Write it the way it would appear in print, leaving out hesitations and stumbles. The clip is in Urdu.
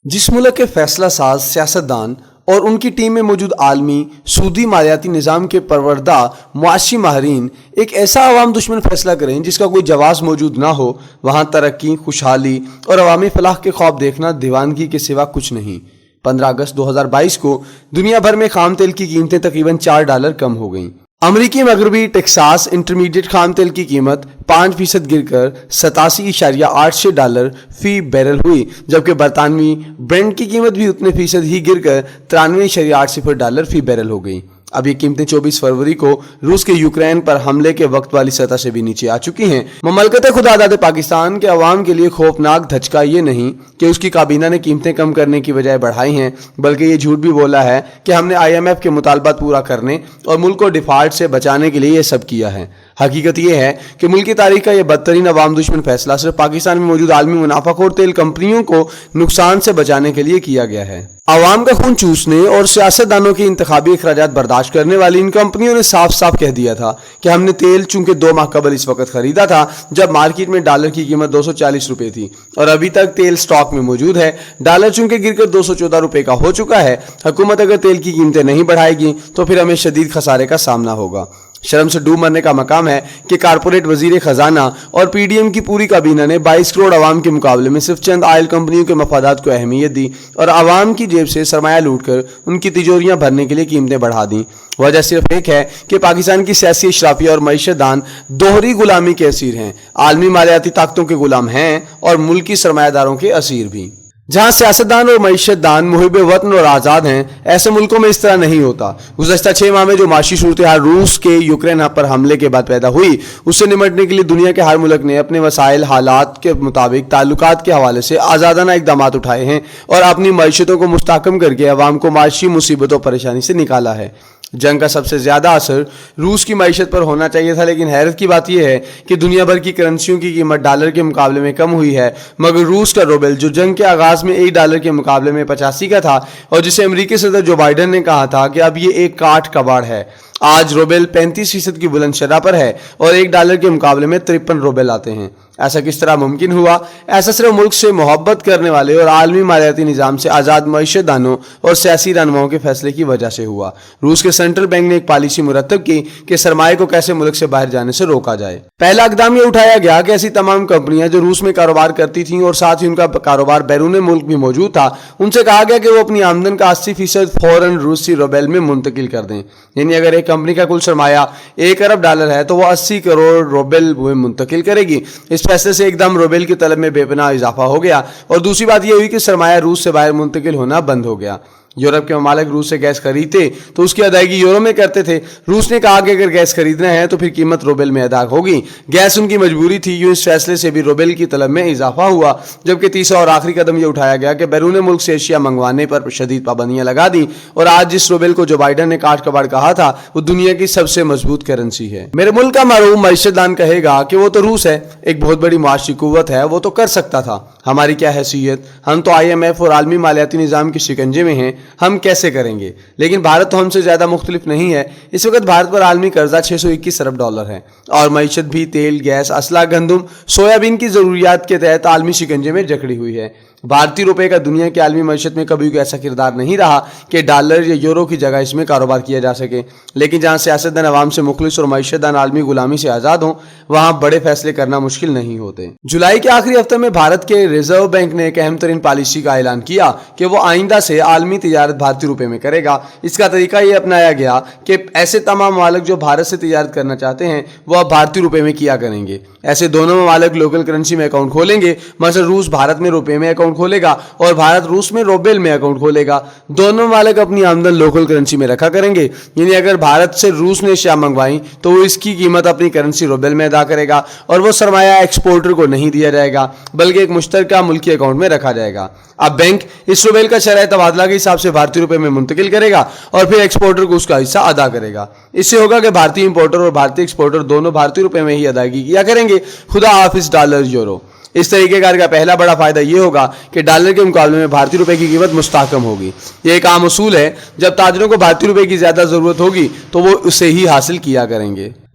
جس ملک کے فیصلہ ساز سیاستدان اور ان کی ٹیم میں موجود عالمی سودی مالیاتی نظام کے پروردہ معاشی ماہرین ایک ایسا عوام دشمن فیصلہ کریں جس کا کوئی جواز موجود نہ ہو، وہاں ترقی، خوشحالی اور عوامی فلاح کے خواب دیکھنا دیوانگی کے سوا کچھ نہیں۔ 15 اگست 2022 کو دنیا بھر میں خام تیل کی قیمتیں تقریباً $4 کم ہو گئیں۔ امریکی مغربی ٹیکساس انٹرمیڈیٹ خام تیل کی قیمت 5% گر کر $87.86 فی بیرل ہوئی، جبکہ برطانوی برنٹ کی قیمت بھی اتنے فیصد ہی گر کر $93.80 فی بیرل ہو گئی۔ اب یہ قیمتیں 24 فروری کو روس کے یوکرین پر حملے کے وقت والی سطح سے بھی نیچے آ چکی ہیں۔ مملکت خدا داد پاکستان کے عوام کے لیے خوفناک دھچکا یہ نہیں کہ اس کی کابینہ نے قیمتیں کم کرنے کی بجائے بڑھائی ہیں، بلکہ یہ جھوٹ بھی بولا ہے کہ ہم نے IMF کے مطالبات پورا کرنے اور ملک کو ڈیفالٹ سے بچانے کے لیے یہ سب کیا ہے۔ حقیقت یہ ہے کہ ملک کی تاریخ کا یہ بدترین عوام دشمن فیصلہ صرف پاکستان میں موجود عالمی منافع خور تیل کمپنیوں کو نقصان سے بچانے کے لیے کیا گیا ہے۔ عوام کا خون چوسنے اور سیاستدانوں کی انتخابی اخراجات برداشت کرنے والی ان کمپنیوں نے صاف صاف کہہ دیا تھا کہ ہم نے تیل چونکہ 2 ماہ قبل اس وقت خریدا تھا جب مارکیٹ میں ڈالر کی قیمت $240 تھی، اور ابھی تک تیل سٹاک میں موجود ہے۔ ڈالر چونکہ گر کر $214 کا ہو چکا ہے، حکومت اگر تیل کی قیمتیں نہیں بڑھائے گی تو پھر ہمیں شدید خسارے کا سامنا ہوگا۔ شرم سے ڈوب مرنے کا مقام ہے کہ کارپوریٹ وزیر خزانہ اور PDM کی پوری کابینہ نے 22 کروڑ عوام کے مقابلے میں صرف چند آئل کمپنیوں کے مفادات کو اہمیت دی اور عوام کی جیب سے سرمایہ لوٹ کر ان کی تجوریاں بھرنے کے لیے قیمتیں بڑھا دیں۔ وجہ صرف ایک ہے کہ پاکستان کی سیاسی اشرافیہ اور معیشت دان دوہری غلامی کے اسیر ہیں، عالمی مالیاتی طاقتوں کے غلام ہیں اور ملکی سرمایہ داروں کے اسیر بھی۔ جہاں سیاستدان اور معیشت دان محب وطن اور آزاد ہیں، ایسے ملکوں میں اس طرح نہیں ہوتا۔ گزشتہ 6 ماہ میں جو معاشی صورتحال روس کے یوکرین پر حملے کے بعد پیدا ہوئی، اس سے نمٹنے کے لیے دنیا کے ہر ملک نے اپنے وسائل حالات کے مطابق تعلقات کے حوالے سے آزادانہ اقدامات اٹھائے ہیں اور اپنی معیشتوں کو مستحکم کر کے عوام کو معاشی مصیبتوں پریشانی سے نکالا ہے۔ جنگ کا سب سے زیادہ اثر روس کی معیشت پر ہونا چاہیے تھا، لیکن حیرت کی بات یہ ہے کہ دنیا بھر کی کرنسیوں کی قیمت ڈالر کے مقابلے میں کم ہوئی ہے، مگر روس کا روبل جو جنگ کے آغاز میں $1 کے مقابلے میں 85 کا تھا اور جسے امریکی صدر جو بائیڈن نے کہا تھا کہ اب یہ ایک کاٹ کباڑ ہے، آج روبل 35% کی بلند شرح پر ہے اور $1 کے مقابلے میں 53 روبل آتے ہیں۔ ایسا کس طرح ممکن ہوا؟ ایسا صرف ملک سے محبت کرنے والے اور عالمی مالیاتی نظام سے آزاد معیشت دانوں اور سیاسی رہنماؤں کے فیصلے کی وجہ سے ہوا۔ روس کے سینٹرل بینک نے ایک پالیسی مرتب کی کہ سرمایہ کو کیسے ملک سے باہر جانے سے روکا جائے۔ پہلا اقدام یہ اٹھایا گیا کہ ایسی تمام کمپنیاں جو روس میں کاروبار کرتی تھیں اور ساتھ ہی ان کا کاروبار بیرون ملک بھی موجود تھا، ان سے کہا گیا کہ وہ اپنی آمدن کا 80% فوراً روسی روبل میں منتقل کر دیں۔ یعنی اگر ایک کمپنی کا کل سرمایہ $1 ارب ہے تو وہ 80 کروڑ روبل میں منتقل کرے گی۔ اس فیصلے سے ایک دم روبل کی طلب میں بے پناہ اضافہ ہو گیا، اور دوسری بات یہ ہوئی کہ سرمایہ روس سے باہر منتقل ہونا بند ہو گیا۔ یورپ کے ممالک روس سے گیس خریدتے تو اس کی ادائیگی یورو میں کرتے تھے۔ روس نے کہا کہ اگر گیس خریدنا ہے تو پھر قیمت روبل میں ادا ہوگی۔ گیس ان کی مجبوری تھی، یوں اس فیصلے سے بھی روبل کی طلب میں اضافہ ہوا، جبکہ تیسرا اور آخری قدم یہ اٹھایا گیا کہ بیرون ملک سے اشیاء منگوانے پر شدید پابندیاں لگا دی، اور آج جس روبل کو جو بائیڈن نے کاٹ کباڑ کہا تھا وہ دنیا کی سب سے مضبوط کرنسی ہے۔ میرے ملک کا معروف معیشت دان کہے گا کہ وہ تو روس ہے، ایک بہت بڑی معاشی قوت ہے، وہ تو کر سکتا تھا، ہماری کیا حیثیت، ہم تو IMF اور عالمی مالیاتی نظام کے شکنجے میں ہیں، ہم کیسے کریں گے؟ لیکن بھارت تو ہم سے زیادہ مختلف نہیں ہے۔ اس وقت بھارت پر عالمی قرضہ $621 ارب ہے، اور معیشت بھی تیل، گیس، اسلحہ، گندم، سویابین کی ضروریات کے تحت عالمی شکنجے میں جکڑی ہوئی ہے۔ بھارتی روپے کا دنیا کی عالمی معیشت میں کبھی کوئی ایسا کردار نہیں رہا کہ ڈالر یا یورو کی جگہ اس میں کاروبار کیا جا سکے، لیکن جہاں سیاستدان عوام سے مخلص اور معیشت دان عالمی غلامی سے آزاد ہوں، وہاں بڑے فیصلے کرنا مشکل نہیں ہوتے۔ جولائی کے آخری ہفتے میں بھارت کے ریزرو بینک نے ایک اہم ترین پالیسی کا اعلان کیا کہ وہ آئندہ سے عالمی تجارت بھارتی روپے میں کرے گا۔ اس کا طریقہ یہ اپنایا گیا کہ ایسے تمام ممالک جو بھارت سے تجارت کرنا چاہتے ہیں وہ اب بھارتی روپے میں کیا کریں گے۔ ایسے دونوں ممالک لوکل کرنسی میں اکاؤنٹ کھولیں گے، مثلا روس بھارت میں روپے میں اکاؤنٹ کھولے گا اور بھارت روس میں روبل میں اکاؤنٹ کھولے گا۔ دونوں ممالک اپنی آمدن لوکل کرنسی میں رکھا کریں گے، یعنی اگر بھارت سے روس نے اشیاء منگوائیں تو وہ اس کی قیمت اپنی کرنسی روبل میں ادا کرے گا، اور وہ سرمایہ ایکسپورٹر کو نہیں دیا جائے گا بلکہ ایک مشترکہ ملکی اکاؤنٹ میں رکھا جائے گا۔ اب بینک اس روبل کا شرح تبادلہ کے حساب سے بھارتی روپے میں منتقل کرے گا اور پھر ایکسپورٹر کو اس کا حصہ ادا کرے گا۔ اس سے ہوگا کہ بھارتی امپورٹر اور بھارتی ایکسپورٹر دونوں بھارتی روپے میں ہی ادائیگی کیا کریں گے، خدا حافظ ڈالر یورو۔ اس طریقہ کار کا پہلا بڑا فائدہ یہ ہوگا کہ ڈالر کے مقابلے میں بھارتی روپے کی قیمت مستحکم ہوگی۔ یہ ایک عام اصول ہے، جب تاجروں کو بھارتی روپے کی زیادہ ضرورت ہوگی تو وہ اسے ہی حاصل کیا کریں گے۔